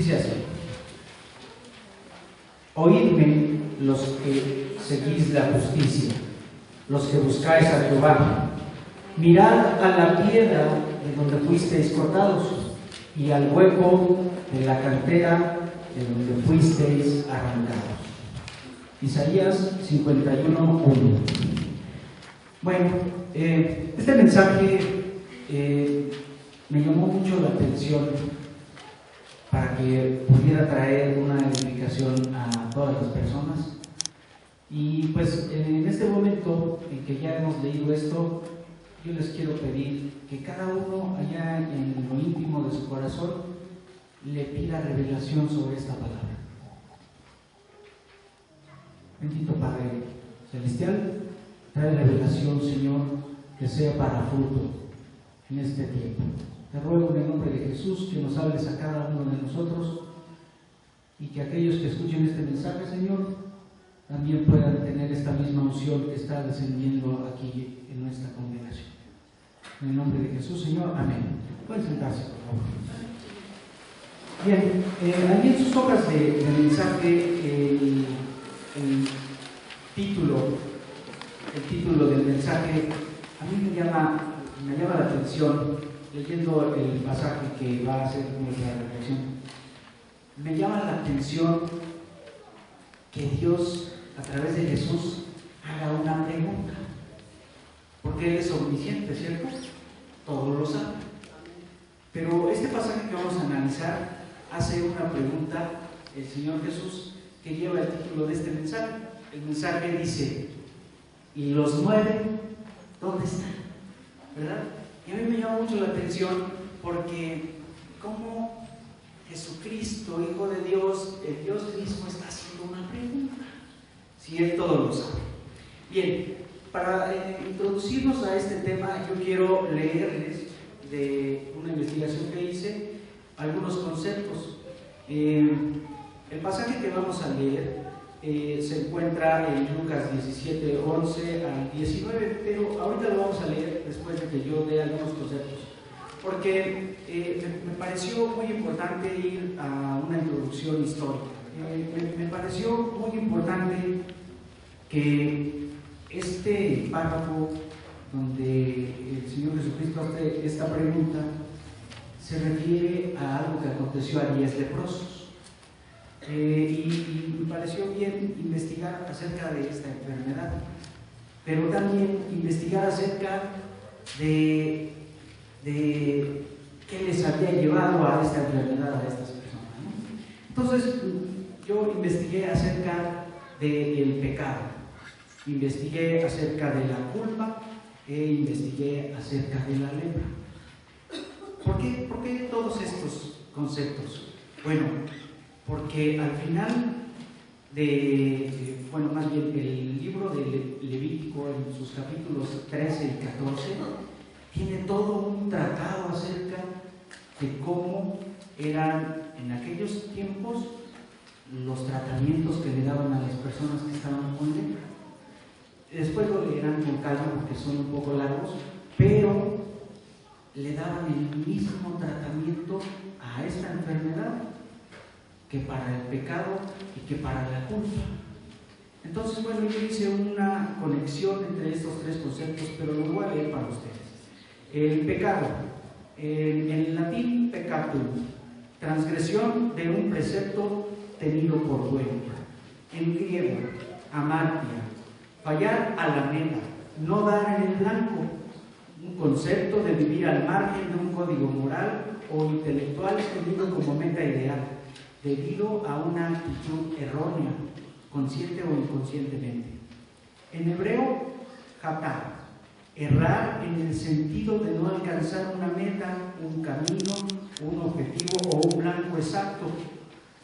Dice así: Oídme los que seguís la justicia, los que buscáis a Jehová. Mirad a la piedra de donde fuisteis cortados y al hueco de la cantera de donde fuisteis arrancados. Isaías 51:1. Bueno, este mensaje me llamó mucho la atención para que pudiera traer una edificación a todas las personas. Y pues en este momento en que ya hemos leído esto, yo les quiero pedir que cada uno allá en lo íntimo de su corazón le pida revelación sobre esta palabra. Bendito Padre Celestial, trae revelación, Señor, que sea para fruto en este tiempo. Te ruego en el nombre de Jesús que nos hables a cada uno de nosotros y que aquellos que escuchen este mensaje, Señor, también puedan tener esta misma unción que está descendiendo aquí en nuestra congregación. En el nombre de Jesús, Señor, amén. Pueden sentarse, por favor. Bien, allí en sus hojas de mensaje, el título del mensaje a mí me llama la atención, leyendo el pasaje que va a ser nuestra reflexión. Me llama la atención que Dios, a través de Jesús, haga una pregunta, porque Él es omnisciente, ¿cierto? Todo lo sabe. Pero este pasaje que vamos a analizar hace una pregunta, el Señor Jesús, que lleva el título de este mensaje. El mensaje dice: ¿y los 9 dónde están? ¿Verdad? Y a mí me llama mucho la atención porque como Jesucristo, Hijo de Dios, el Dios mismo, está haciendo una pregunta, si Él todo lo sabe. Bien, para introducirnos a este tema, yo quiero leerles de una investigación que hice algunos conceptos. El pasaje que vamos a leer se encuentra en Lucas 17:11 al 19, pero ahorita lo vamos a leer después de que yo dé algunos conceptos, porque me pareció muy importante ir a una introducción histórica. Me pareció muy importante que este párrafo donde el Señor Jesucristo hace esta pregunta se refiere a algo que aconteció a 10 leprosos. Y me pareció bien investigar acerca de esta enfermedad, pero también investigar acerca de qué les había llevado a esta enfermedad a estas personas, ¿no? Entonces, yo investigué acerca del pecado, investigué acerca de la culpa e investigué acerca de la lepra. ¿Por qué todos estos conceptos? Bueno, porque al final más bien el libro de Levítico, en sus capítulos 13 y 14, tiene todo un tratado acerca de cómo eran en aquellos tiempos los tratamientos que le daban a las personas que estaban con lepra. Después lo leerán con calma porque son un poco largos, pero le daban el mismo tratamiento a esta enfermedad que para el pecado y que para la culpa. Entonces, bueno, yo hice una conexión entre estos tres conceptos, pero lo voy a leer para ustedes. El pecado, en latín peccatum, transgresión de un precepto tenido por bueno. En griego, amartia, fallar a la meta, no dar en el blanco, un concepto de vivir al margen de un código moral o intelectual tenido como meta ideal, debido a una actitud errónea, consciente o inconscientemente. En hebreo, hatá, errar en el sentido de no alcanzar una meta, un camino, un objetivo o un blanco exacto.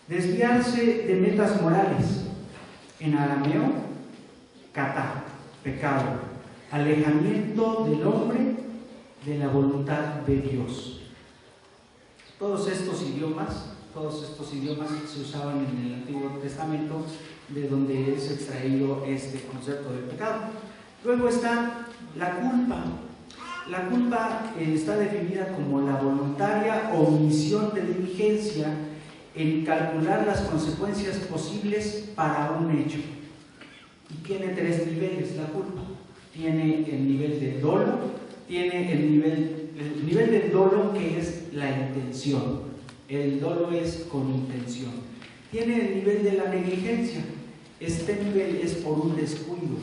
Desviarse de metas morales. En arameo, katá, pecado, alejamiento del hombre de la voluntad de Dios. Todos estos idiomas se usaban en el Antiguo Testamento, de donde es extraído este concepto del pecado. Luego está la culpa. La culpa está definida como la voluntaria omisión de diligencia en calcular las consecuencias posibles para un hecho. Y tiene tres niveles la culpa. Tiene el nivel del dolo, tiene el nivel del dolo, que es la intención. El dolo es con intención. Tiene el nivel de la negligencia. Este nivel es por un descuido.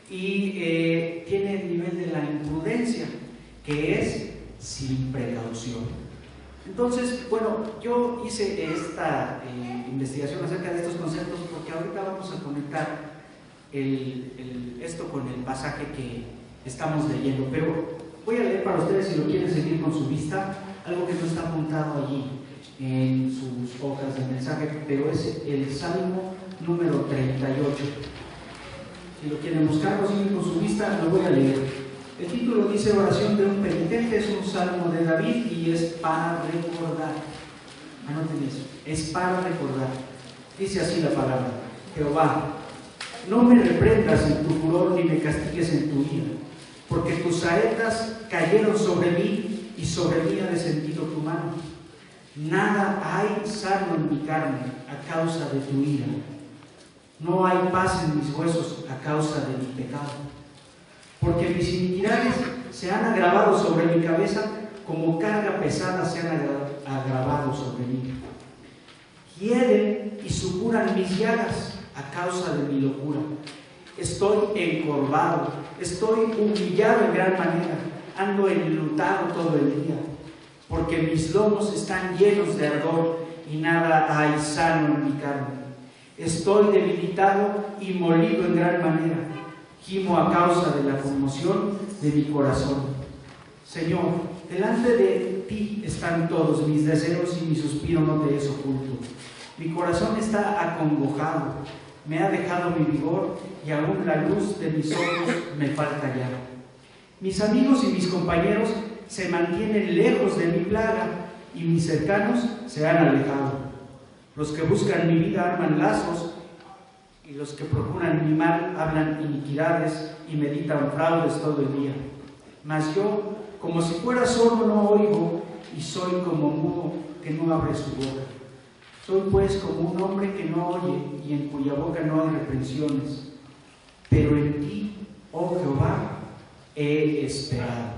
Y tiene el nivel de la imprudencia, que es sin precaución. Entonces, bueno, yo hice esta investigación acerca de estos conceptos porque ahorita vamos a conectar esto con el pasaje que estamos leyendo, pero voy a leer para ustedes, si lo quieren seguir con su vista, algo que no está apuntado allí en sus hojas de mensaje, pero es el Salmo número 38. Si lo quieren buscar o siguen con su vista, lo voy a leer. El título dice Oración de un penitente, es un salmo de David y es para recordar. Anoten eso, es para recordar. Dice así la palabra: Jehová, no me reprendas en tu furor ni me castigues en tu ira, porque tus saetas cayeron sobre mí y sobre mí ha descendido tu mano. Nada hay sano en mi carne a causa de tu ira. No hay paz en mis huesos a causa de mi pecado. Porque mis iniquidades se han agravado sobre mi cabeza, como carga pesada se han agravado sobre mí. Hieren y supuran mis llagas a causa de mi locura. Estoy encorvado, estoy humillado en gran manera, ando enlutado todo el día, porque mis lomos están llenos de ardor y nada hay sano en mi carne. Estoy debilitado y molido en gran manera, gimo a causa de la conmoción de mi corazón. Señor, delante de ti están todos mis deseos y mi suspiro no te es oculto. Mi corazón está acongojado, me ha dejado mi vigor y aún la luz de mis ojos me falta ya. Mis amigos y mis compañeros se mantienen lejos de mi plaga y mis cercanos se han alejado. Los que buscan mi vida arman lazos y los que procuran mi mal hablan iniquidades y meditan fraudes todo el día. Mas yo, como si fuera sordo, no oigo, y soy como mudo que no abre su boca. Soy pues como un hombre que no oye y en cuya boca no hay reprensiones. Pero en ti, oh Jehová, he esperado.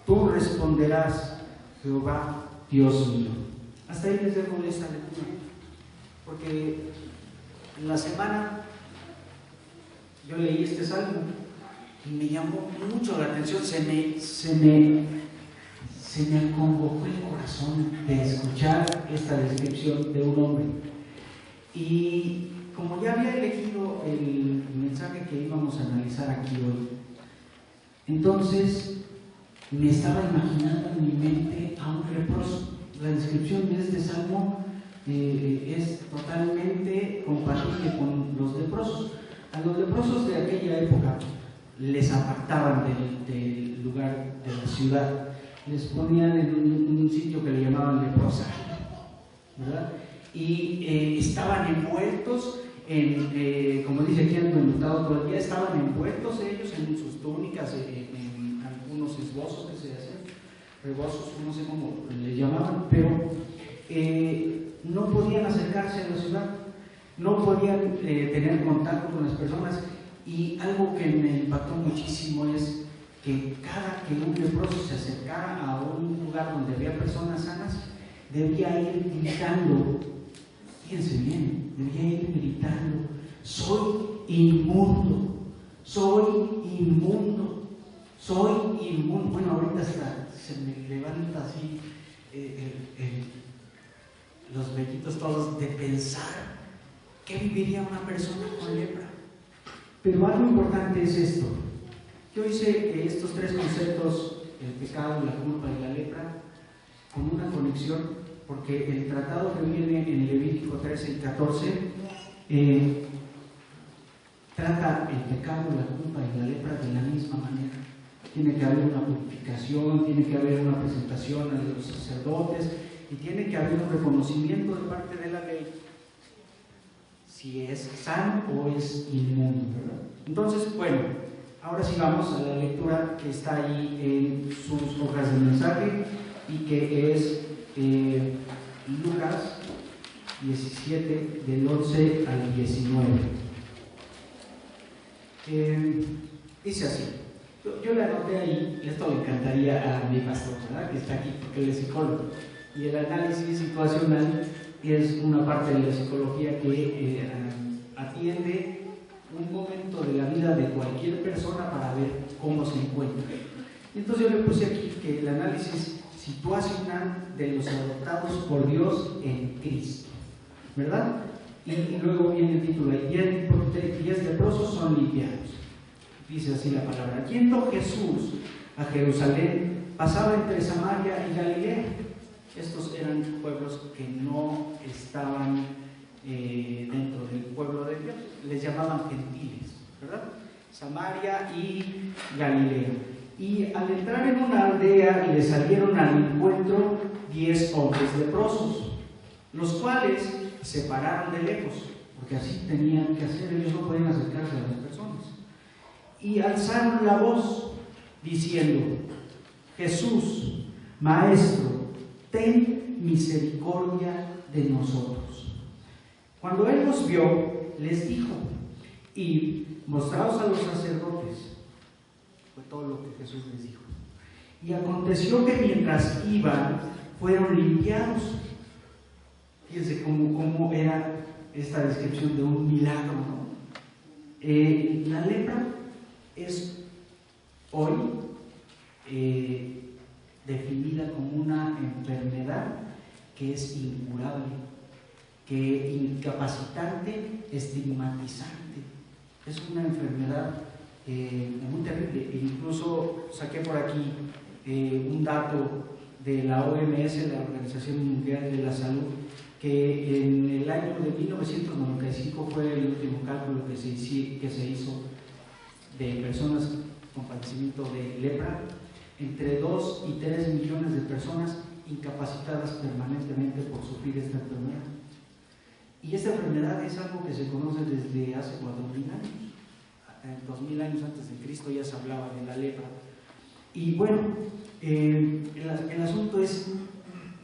Tú responderás, Jehová, Dios mío. Hasta ahí les dejo esta lectura, porque en la semana yo leí este salmo y me llamó mucho la atención, se me acongojó el corazón de escuchar esta descripción de un hombre. Y como ya había elegido el mensaje que íbamos a analizar aquí hoy, entonces me estaba imaginando en mi mente a un leproso. La descripción de este salmo es totalmente compatible con los leprosos. A los leprosos de aquella época les apartaban del lugar de la ciudad, les ponían en un sitio que le llamaban leprosario, ¿verdad? Y estaban envueltos en, como dice aquí, han comentado todo el día, estaban envueltos ellos en sus túnicas, en algunos esbozos que se hacen, rebozos, no sé cómo le llamaban, pero no podían acercarse a la ciudad, no podían tener contacto con las personas. Y algo que me impactó muchísimo es que cada que un leproso se acercara a un lugar donde había personas sanas, debía ir gritando, fíjense bien, debía ir gritando: soy inmundo, soy inmundo, soy inmundo. Bueno, ahorita hasta se me levanta así los vellitos todos de pensar qué viviría una persona con lepra. Pero algo importante es esto. Yo hice estos tres conceptos, el pecado, la culpa y la lepra, con una conexión, porque el tratado que viene en Levítico 13 y 14 trata el pecado, la culpa y la lepra de la misma manera. Tiene que haber una purificación, tiene que haber una presentación a los sacerdotes y tiene que haber un reconocimiento de parte de la ley si es sano o es inmundo, ¿verdad? Entonces, bueno, ahora sí vamos a la lectura que está ahí en sus hojas de mensaje y que es Lucas 17, del 11 al 19. Dice así. Yo le anoté ahí, esto le encantaría a mi pastor, ¿verdad?, que está aquí porque él es psicólogo. Y el análisis situacional es una parte de la psicología que atiende un momento de la vida de cualquier persona para ver cómo se encuentra. Y entonces yo le puse aquí que el análisis situacional de los adoptados por Dios en Cristo, ¿verdad? Y luego viene el título, y es leprosos son limpiados. Dice así la palabra: yendo Jesús a Jerusalén, pasaba entre Samaria y Galilea. Estos eran pueblos que no estaban dentro del pueblo de Dios, les llamaban gentiles, ¿verdad? Samaria y Galilea. Y al entrar en una aldea le salieron al encuentro 10 hombres leprosos, los cuales se pararon de lejos, porque así tenían que hacer, ellos no podían acercarse a las personas, y alzaron la voz diciendo: Jesús, Maestro, ten misericordia de nosotros. Cuando él los vio, les dijo: y mostraos a los sacerdotes. Fue todo lo que Jesús les dijo. Y aconteció que mientras iban, fueron limpiados. Fíjense cómo era esta descripción de un milagro, ¿no? La lepra es hoy definida como una enfermedad que es incurable, que incapacitante, estigmatizante. Es una enfermedad muy terrible. Incluso saqué por aquí un dato de la OMS, la Organización Mundial de la Salud, que en el año de 1995 fue el último cálculo que se hizo de personas con padecimiento de lepra, entre 2 y 3 millones de personas incapacitadas permanentemente por sufrir esta enfermedad. Y esta enfermedad es algo que se conoce desde hace 4.000 años. 2.000 años antes de Cristo ya se hablaba de la lepra. Y bueno, el asunto es,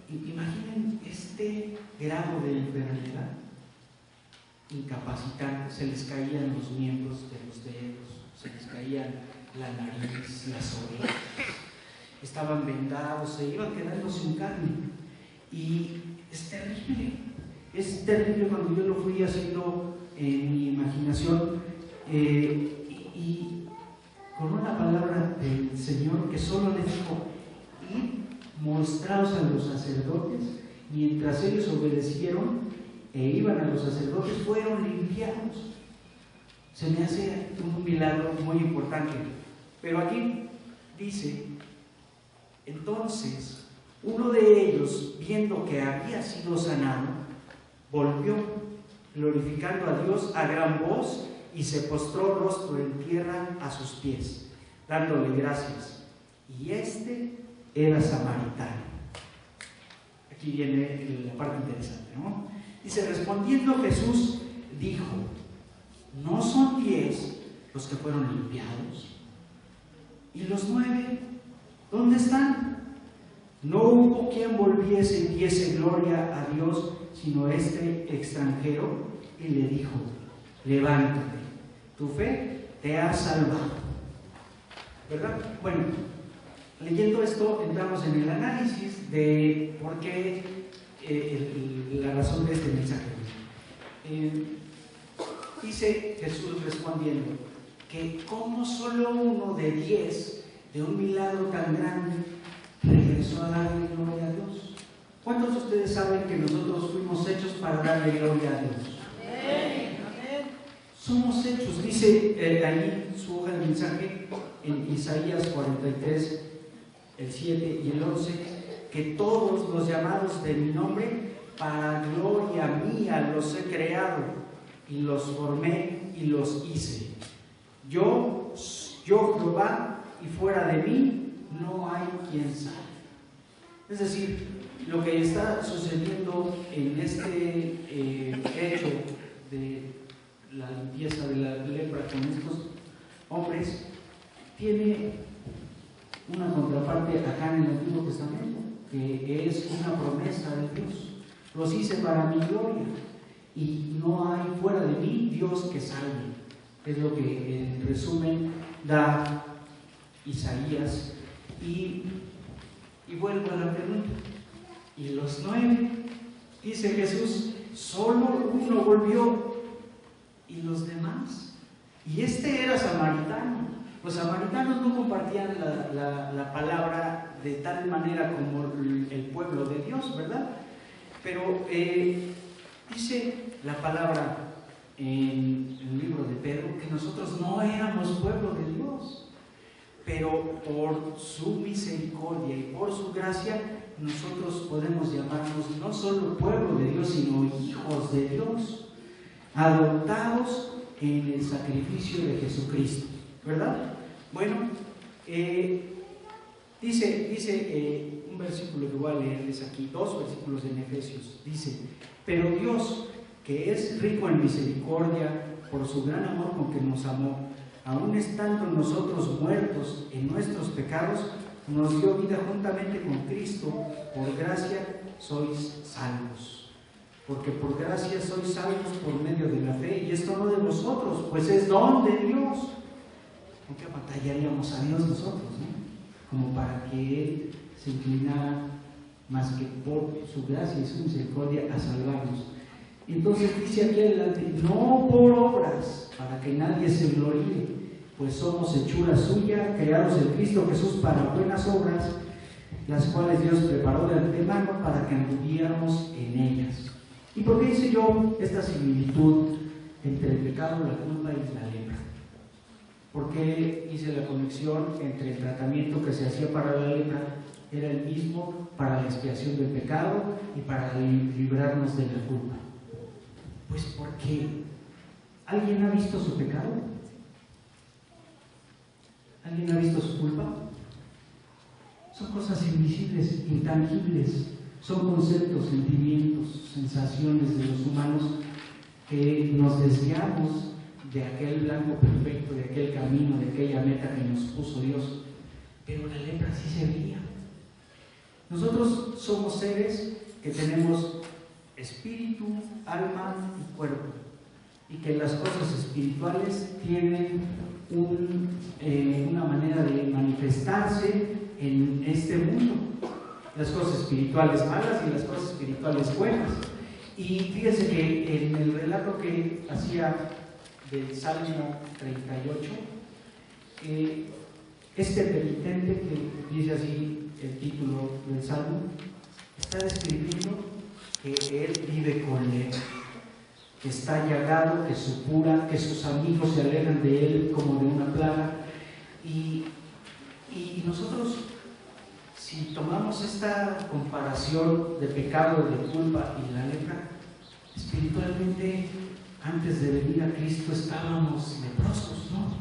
imaginen este grado de enfermedad incapacitante. Se les caían los miembros de los dedos, se les caían la nariz, las orejas, estaban vendados, se iban quedando sin carne. Y es terrible cuando yo lo fui haciendo en mi imaginación, y con una palabra del Señor que solo les dijo: id, mostraos a los sacerdotes. Mientras ellos obedecieron e iban a los sacerdotes, fueron limpiados. Se me hace un milagro muy importante. Pero aquí dice: entonces uno de ellos, viendo que había sido sanado, volvió, glorificando a Dios a gran voz, y se postró rostro en tierra a sus pies, dándole gracias. Y este era samaritano. Aquí viene la parte interesante, ¿no? Dice: respondiendo Jesús dijo: ¿no son 10 los que fueron limpiados? ¿Y los 9 dónde están? No hubo quien volviese y diese gloria a Dios, sino este extranjero. Y le dijo: levántate, tu fe te ha salvado. ¿Verdad? Bueno, leyendo esto entramos en el análisis de por qué, la razón de este mensaje. Dice Jesús respondiendo que como solo uno de 10 de un milagro tan grande regresó a darle gloria a Dios. ¿Cuántos de ustedes saben que nosotros fuimos hechos para darle gloria a Dios? Amén. Somos hechos, dice ahí su hoja de mensaje en Isaías 43, el 7 y el 11, que todos los llamados de mi nombre, para gloria mía los he creado, y los formé y los hice. Yo Jehová, y fuera de mí no hay quien salve. Es decir, lo que está sucediendo en este hecho de la limpieza de la lepra con estos hombres tiene una contraparte acá en el Antiguo Testamento, que es una promesa de Dios. los hice para mi gloria, y no hay fuera de mí Dios que salve. Es lo que en resumen da Isaías. Y vuelvo a la pregunta. ¿Y los 9? Dice Jesús, solo uno volvió, ¿y los demás? Y este era samaritano. Los samaritanos no compartían la palabra de tal manera como el pueblo de Dios, ¿verdad? Pero dice la palabra en el libro de Pedro que nosotros no éramos pueblo de Dios, pero por su misericordia y por su gracia nosotros podemos llamarnos no solo pueblo de Dios, sino hijos de Dios, adoptados en el sacrificio de Jesucristo, ¿verdad? Bueno, dice un versículo que voy a leerles aquí, 2 versículos en Efesios. Dice, pero Dios, que es rico en misericordia, por su gran amor con que nos amó, aun estando nosotros muertos en nuestros pecados, nos dio vida juntamente con Cristo. Por gracia sois salvos, porque por gracia sois salvos por medio de la fe, y esto no de vosotros, pues es don de Dios. ¿Con qué batallaríamos a Dios nosotros, no? Como para que Él se inclinara más que por su gracia y su misericordia a salvarnos. Entonces dice aquí adelante, no por obras, para que nadie se gloríe, pues somos hechura suya, creados en Cristo Jesús para buenas obras, las cuales Dios preparó de antemano para que anduviéramos en ellas. ¿Y por qué hice yo esta similitud entre el pecado, la culpa y la lepra? Porque hice la conexión entre el tratamiento que se hacía para la lepra, era el mismo para la expiación del pecado y para librarnos de la culpa. Pues porque ¿alguien ha visto su pecado? ¿Alguien ha visto su culpa? Son cosas invisibles, intangibles, son conceptos, sentimientos, sensaciones de los humanos que nos desviamos de aquel blanco perfecto, de aquel camino, de aquella meta que nos puso Dios. Pero la lepra sí se veía. Nosotros somos seres que tenemos espíritu, alma y cuerpo, y que las cosas espirituales tienen una manera de manifestarse en este mundo. Las cosas espirituales malas y las cosas espirituales buenas. Y fíjense que en el relato que hacía del Salmo 38, este penitente, que dice así el título del Salmo, está describiendo que él vive con lepra, que está llagado, que supura, que sus amigos se alejan de él como de una plaga. Y nosotros, si tomamos esta comparación de pecado, de culpa y la lepra, espiritualmente, antes de venir a Cristo estábamos leprosos, ¿no?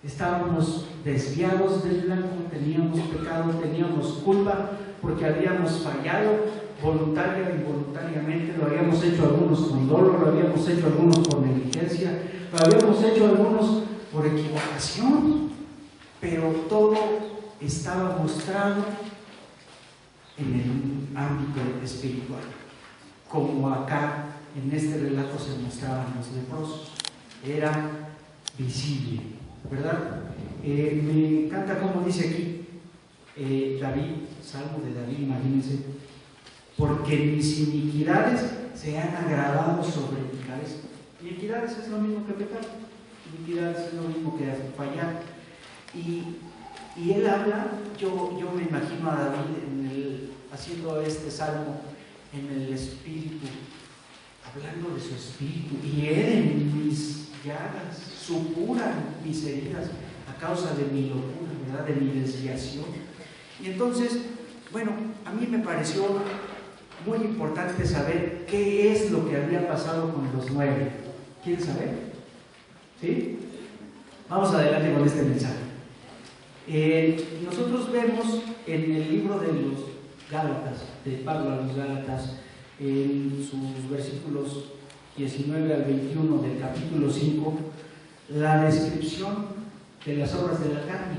Estábamos desviados del blanco, teníamos pecado, teníamos culpa, porque habíamos fallado voluntaria e involuntariamente. Lo habíamos hecho algunos con dolo, lo habíamos hecho algunos por negligencia, lo habíamos hecho algunos por equivocación, pero todo estaba mostrado en el ámbito espiritual, como acá en este relato se mostraban los leprosos. Era visible, ¿verdad? Me encanta como dice aquí David, Salmo de David, imagínense, porque mis iniquidades se han agravado sobre mi cabeza. Iniquidades es lo mismo que pecar, iniquidades es lo mismo que fallar. Y él habla, yo me imagino a David haciendo este salmo en el espíritu, hablando de su espíritu, y él en mis llagas supuran mis heridas a causa de mi locura, ¿verdad? De mi desviación. Y entonces, bueno, a mí me pareció muy importante saber qué es lo que había pasado con los 9. ¿Quieren saber? ¿Sí? Vamos adelante con este mensaje. Nosotros vemos en el libro de los Gálatas, de Pablo a los Gálatas, en sus versículos 19 al 21 del capítulo 5, la descripción de las obras de la carne.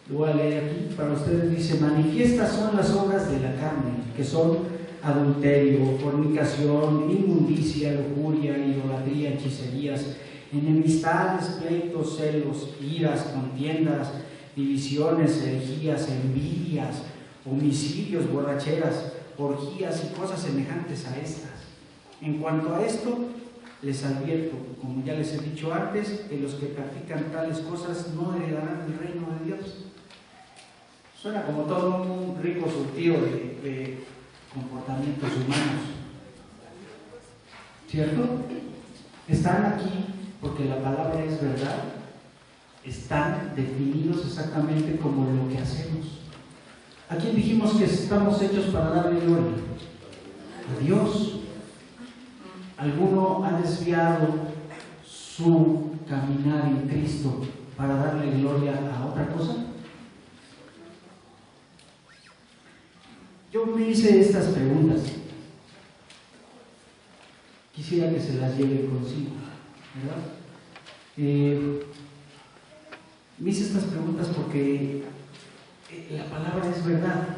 Lo voy a leer aquí para ustedes. Dice: manifiestas son las obras de la carne, que son adulterio, fornicación, inmundicia, lujuria, idolatría, hechicerías, enemistades, pleitos, celos, iras, contiendas, divisiones, herejías, envidias, homicidios, borracheras, orgías y cosas semejantes a estas. En cuanto a esto, les advierto, como ya les he dicho antes, que los que practican tales cosas no heredarán el reino de Dios. Suena como todo un rico surtido de comportamientos humanos, ¿cierto? Están aquí porque la palabra es verdad, están definidos exactamente como lo que hacemos. ¿A quién dijimos que estamos hechos para darle gloria? A Dios. ¿Alguno ha desviado su caminar en Cristo para darle gloria a otra cosa? Yo me hice estas preguntas. Quisiera que se las lleve consigo, ¿verdad? Me hice estas preguntas porque la palabra es verdad.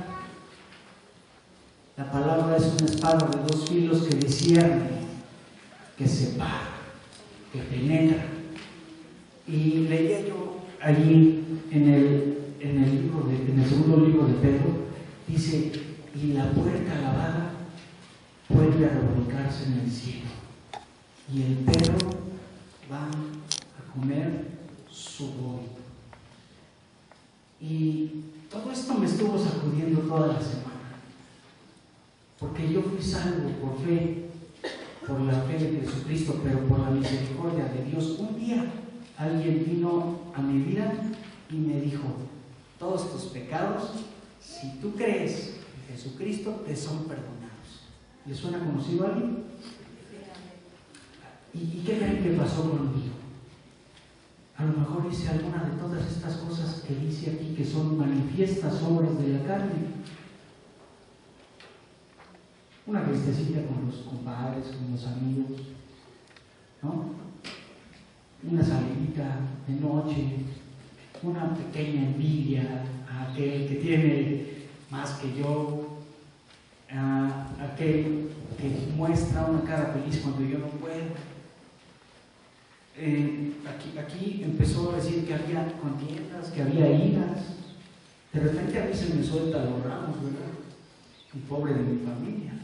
La palabra es una espada de dos filos que discierne, que separa, que penetra. Y leía yo allí en el segundo libro de Pedro, dice: y la puerta lavada vuelve a revolcarse en el cielo, y el perro va a comer su vómito. Y todo esto me estuvo sacudiendo toda la semana, porque yo fui salvo por fe, por la fe de Jesucristo, pero por la misericordia de Dios. Un día alguien vino a mi vida y me dijo: todos tus pecados, si tú crees en Jesucristo, te son perdonados. ¿Le suena conocido a alguien? ¿Y qué creen que pasó conmigo? A lo mejor hice alguna de todas estas cosas que dice aquí, que son manifiestas obras de la carne. Una fiestecita con los compadres, con los amigos, ¿no? Una salidita de noche, una pequeña envidia a aquel que tiene más que yo, a aquel que muestra una cara feliz cuando yo no puedo. Aquí empezó a decir que había contiendas, que había iras. De repente a mí se me sueltan los ramos, ¿verdad? El pobre de mi familia.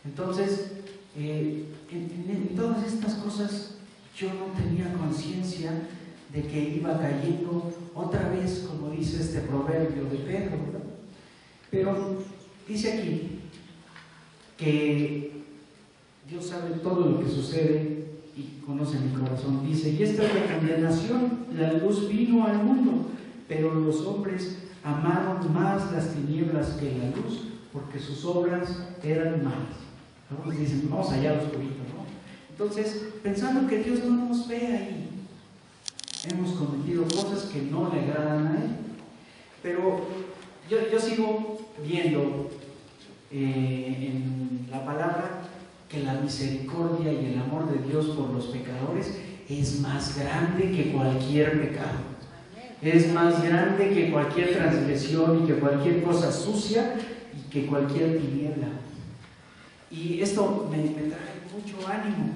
Entonces, en todas estas cosas yo no tenía conciencia de que iba cayendo otra vez, como dice este proverbio de Pedro, ¿verdad? Pero dice aquí que Dios sabe todo lo que sucede y conoce mi corazón. Dice: y esta es la condenación, la luz vino al mundo, pero los hombres amaron más las tinieblas que la luz, porque sus obras eran malas. Algunos dicen: vamos allá a los cubitos, ¿no? Entonces, pensando que Dios no nos ve ahí, hemos cometido cosas que no le agradan a Él. Pero yo sigo viendo en la palabra que la misericordia y el amor de Dios por los pecadores es más grande que cualquier pecado. Es más grande que cualquier transgresión y que cualquier cosa sucia y que cualquier tiniebla. Y esto me trae mucho ánimo.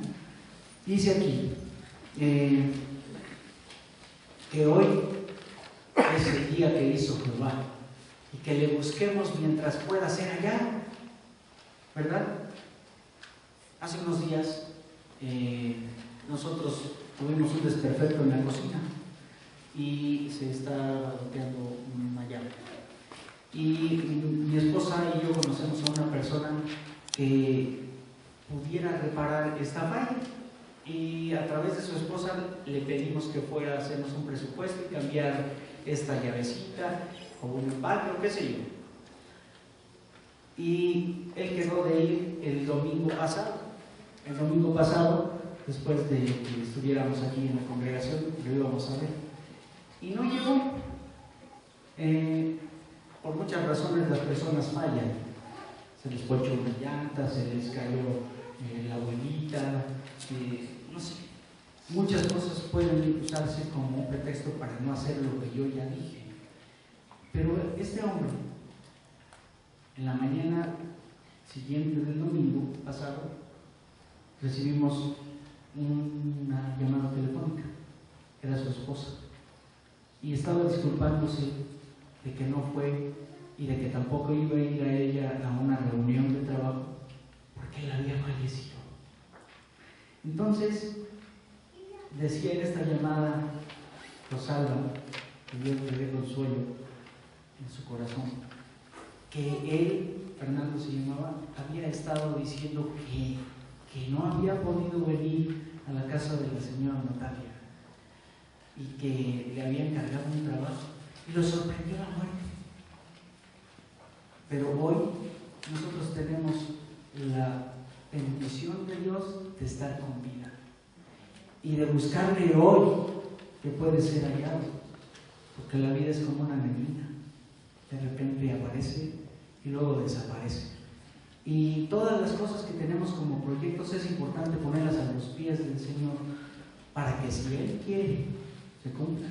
Dice aquí que hoy es el día que hizo Jehová y que le busquemos mientras pueda ser allá, ¿verdad? Hace unos días nosotros tuvimos un desperfecto en la cocina y se está golpeando una llave. Y mi esposa y yo conocemos a una persona que pudiera reparar esta falla, y a través de su esposa le pedimos que fuera a hacernos un presupuesto y cambiar esta llavecita o un empalme o qué sé yo. Y él quedó de ir el domingo pasado. El domingo pasado, después de que estuviéramos aquí en la congregación, lo íbamos a ver. Y no llegó. Por muchas razones las personas fallan. Se les ponchó una llanta, se les cayó la abuelita, no sé. Muchas cosas pueden usarse como un pretexto para no hacer lo que yo ya dije. Pero este hombre, en la mañana siguiente del domingo pasado, recibimos una llamada telefónica. Era su esposa y estaba disculpándose de que no fue y de que tampoco iba a ir a ella a una reunión de trabajo porque él había fallecido. Entonces decía en esta llamada Rosalba, que Dios le dé consuelo en su corazón, que él, Fernando se llamaba, había estado diciendo que no había podido venir a la casa de la señora Natalia y que le había encargado un trabajo y lo sorprendió la muerte. Pero hoy nosotros tenemos la bendición de Dios de estar con vida y de buscarle hoy, que puede ser hallado, porque la vida es como una neblina, de repente aparece y luego desaparece. Y todas las cosas que tenemos como proyectos es importante ponerlas a los pies del Señor para que si Él quiere se cumpla,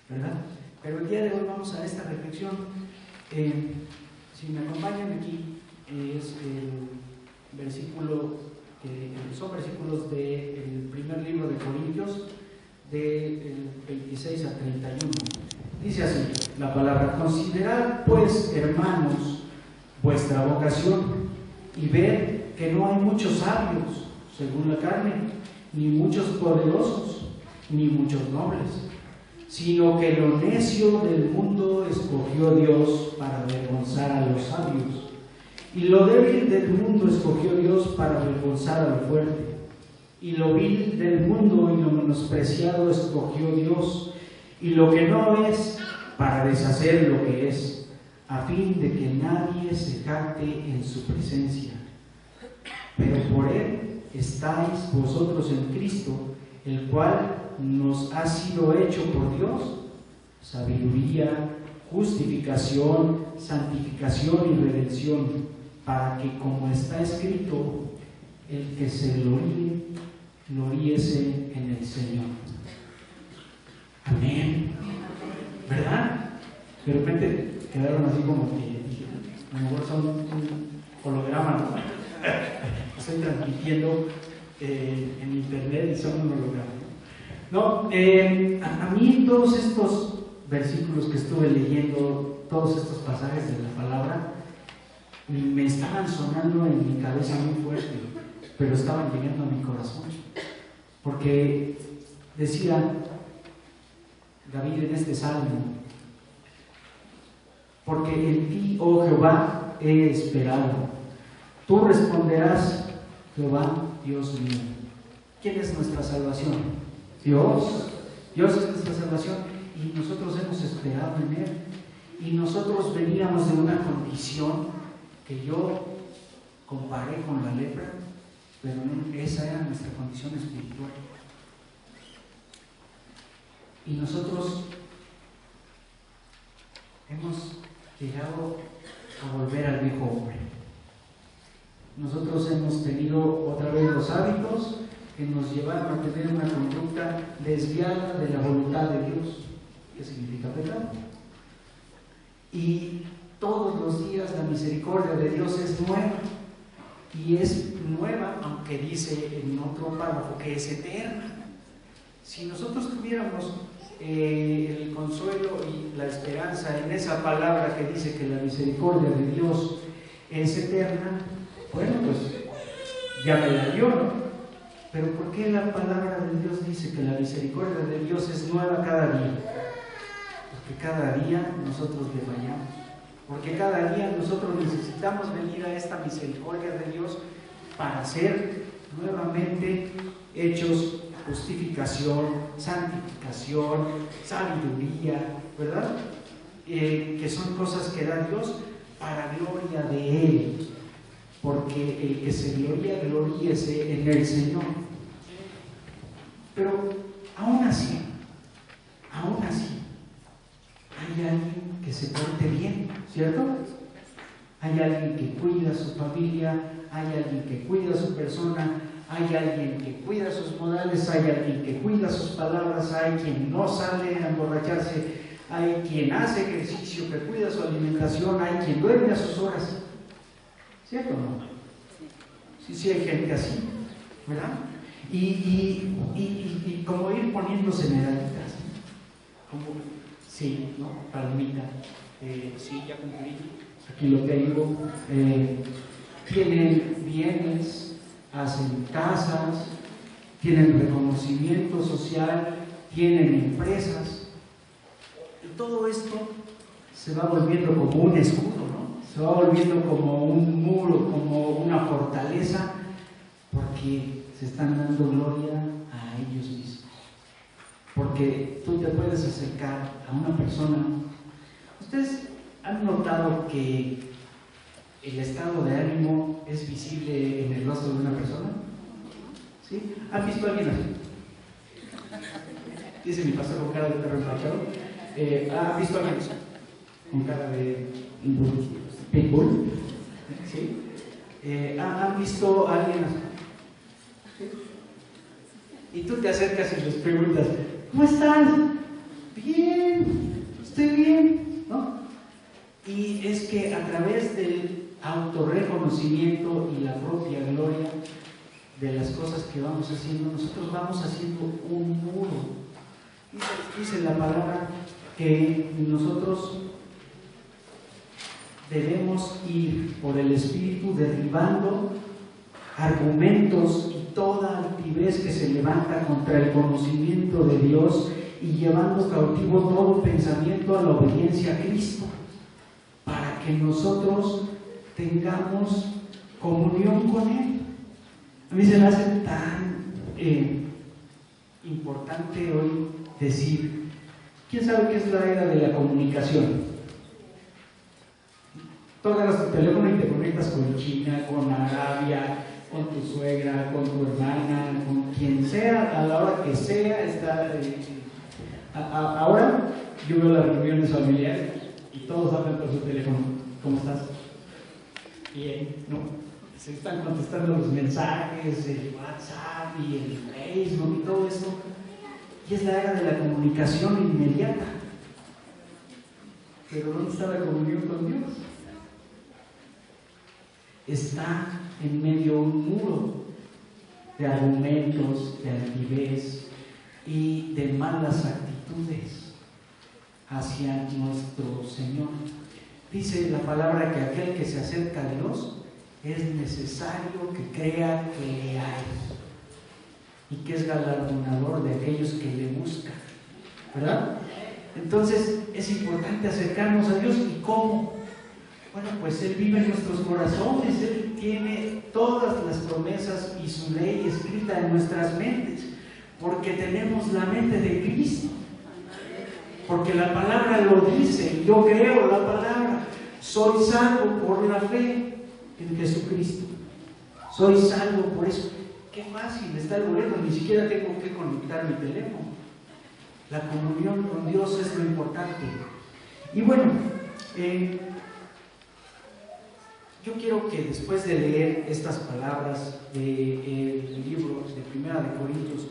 ¿verdad? Pero el día de hoy vamos a esta reflexión. Si me acompañan aquí, es el versículo, son versículos del primer libro de Corintios, del 26 a 31. Dice así la palabra: considerad pues, hermanos, vuestra vocación, y ved que no hay muchos sabios según la carne, ni muchos poderosos, ni muchos nobles, sino que lo necio del mundo escogió Dios para avergonzar a los sabios, y lo débil del mundo escogió Dios para avergonzar a lo fuerte, y lo vil del mundo y lo menospreciado escogió Dios, y lo que no es, para deshacer lo que es, a fin de que nadie se jacte en su presencia. Pero por Él estáis vosotros en Cristo, el cual nos ha sido hecho por Dios sabiduría, justificación, santificación y redención, para que, como está escrito, el que se gloríe, gloríese en el Señor. Amén. ¿Verdad? De repente quedaron así como que a lo mejor son un holograma, ¿no? Estoy transmitiendo en internet y son un holograma. No, a mí todos estos versículos que estuve leyendo, todos estos pasajes de la palabra, me estaban sonando en mi cabeza muy fuerte, pero estaban llegando a mi corazón, porque decía David en este salmo: porque en ti, oh Jehová, he esperado. Tú responderás, Jehová, Dios mío. ¿Quién es nuestra salvación? Dios. Dios es nuestra salvación y nosotros hemos esperado en Él. Y nosotros veníamos de una condición que yo comparé con la lepra, pero esa era nuestra condición espiritual. Y nosotros hemos llegado a volver al viejo hombre. Nosotros hemos tenido otra vez los hábitos que nos llevaron a tener una conducta desviada de la voluntad de Dios, que significa pecado. Y todos los días la misericordia de Dios es nueva, y es nueva, aunque dice en otro párrafo que es eterna. Si nosotros tuviéramos el consuelo y la esperanza en esa palabra que dice que la misericordia de Dios es eterna, bueno, pues ya me la dio, ¿no? Pero ¿por qué la palabra de Dios dice que la misericordia de Dios es nueva cada día? Porque cada día nosotros le fallamos, porque cada día nosotros necesitamos venir a esta misericordia de Dios para ser nuevamente hechos justificación, santificación, sabiduría, ¿verdad? Que son cosas que da Dios para gloria de Él, porque el que se gloríese en el Señor. Pero aún así, hay alguien que se porte bien, ¿cierto? Hay alguien que cuida a su familia, hay alguien que cuida a su persona, hay alguien que cuida sus modales, hay alguien que cuida sus palabras, hay quien no sale a emborracharse, hay quien hace ejercicio, que cuida su alimentación, hay quien duerme a sus horas. ¿Cierto o no? Sí, hay gente así, ¿verdad? Y como ir poniéndose medallitas, como, sí, ¿no? Palmita, sí, ya cumplí, aquí lo tengo, tienen bienes, hacen casas, tienen reconocimiento social, tienen empresas, y todo esto se va volviendo como un escudo, ¿no? Se va volviendo como un muro, como una fortaleza, porque se están dando gloria a ellos mismos. Porque tú te puedes acercar a una persona. ¿Ustedes han notado que el estado de ánimo es visible en el rostro de una persona? ¿Sí? ¿Han visto a alguien así? Dice mi pastor con cara de perro empachado. ¿Han visto a alguien con cara de pitbull? ¿Sí? ¿Han visto a alguien así? ¿Sí? Y tú te acercas y les preguntas, ¿cómo estás? Bien, estoy bien, ¿no? Y es que a través del autorreconocimiento y la propia gloria de las cosas que vamos haciendo, nosotros vamos haciendo un muro. Dice la palabra que nosotros debemos ir por el Espíritu derribando argumentos y toda altivez que se levanta contra el conocimiento de Dios y llevando cautivo todo pensamiento a la obediencia a Cristo, para que nosotros tengamos comunión con Él. A mí se me hace tan importante hoy decir, ¿quién sabe qué es la era de la comunicación? Tú agarras tu teléfono y te conectas con China, con Arabia, con tu suegra, con tu hermana, con quien sea, a la hora que sea. Ahora yo veo las reuniones familiares y todos hablan por su teléfono. ¿Cómo estás? Bien, ¿no? Se están contestando los mensajes, el WhatsApp y el Facebook y todo esto. Y es la era de la comunicación inmediata. Pero ¿dónde está la comunión con Dios? Está en medio de un muro de argumentos, de altivez y de malas actitudes hacia nuestro Señor. Dice la palabra que aquel que se acerca a Dios es necesario que crea que le hay y que es galardonador de aquellos que le buscan, ¿verdad? Entonces es importante acercarnos a Dios. ¿Y cómo? Bueno, pues Él vive en nuestros corazones, Él tiene todas las promesas y su ley escrita en nuestras mentes, porque tenemos la mente de Cristo, porque la palabra lo dice. Yo creo la palabra, soy salvo por la fe en Jesucristo, soy salvo por eso. Qué fácil está el boleto, ni siquiera tengo que conectar mi teléfono. La comunión con Dios es lo importante. Y bueno, yo quiero que después de leer estas palabras del libro de Primera de Corintios,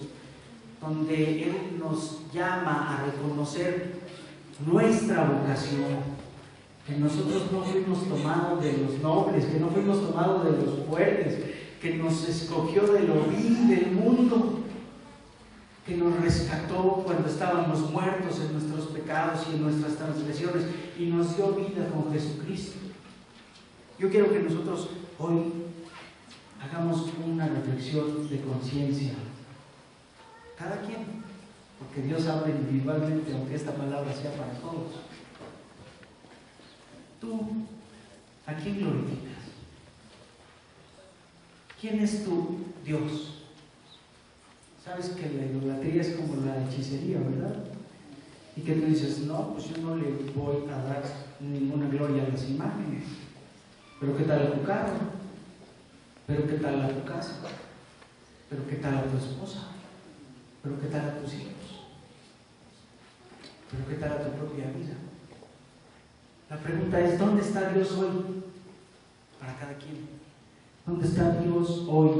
donde Él nos llama a reconocer nuestra vocación, que nosotros no fuimos tomados de los nobles, que no fuimos tomados de los fuertes, que nos escogió de lo vil del mundo, que nos rescató cuando estábamos muertos en nuestros pecados y en nuestras transgresiones y nos dio vida con Jesucristo. Yo quiero que nosotros hoy hagamos una reflexión de conciencia, cada quien, porque Dios habla individualmente, aunque esta palabra sea para todos. ¿Tú a quién glorificas? ¿Quién es tu Dios? Sabes que la idolatría es como la hechicería, ¿verdad? Y que tú dices, no, pues yo no le voy a dar ninguna gloria a las imágenes. Pero ¿qué tal a tu carro? ¿Pero qué tal a tu casa? ¿Pero qué tal a tu esposa? ¿Pero qué tal a tus hijos? ¿Pero qué tal a tu propia vida? La pregunta es, ¿dónde está Dios hoy? Para cada quien. ¿Dónde está Dios hoy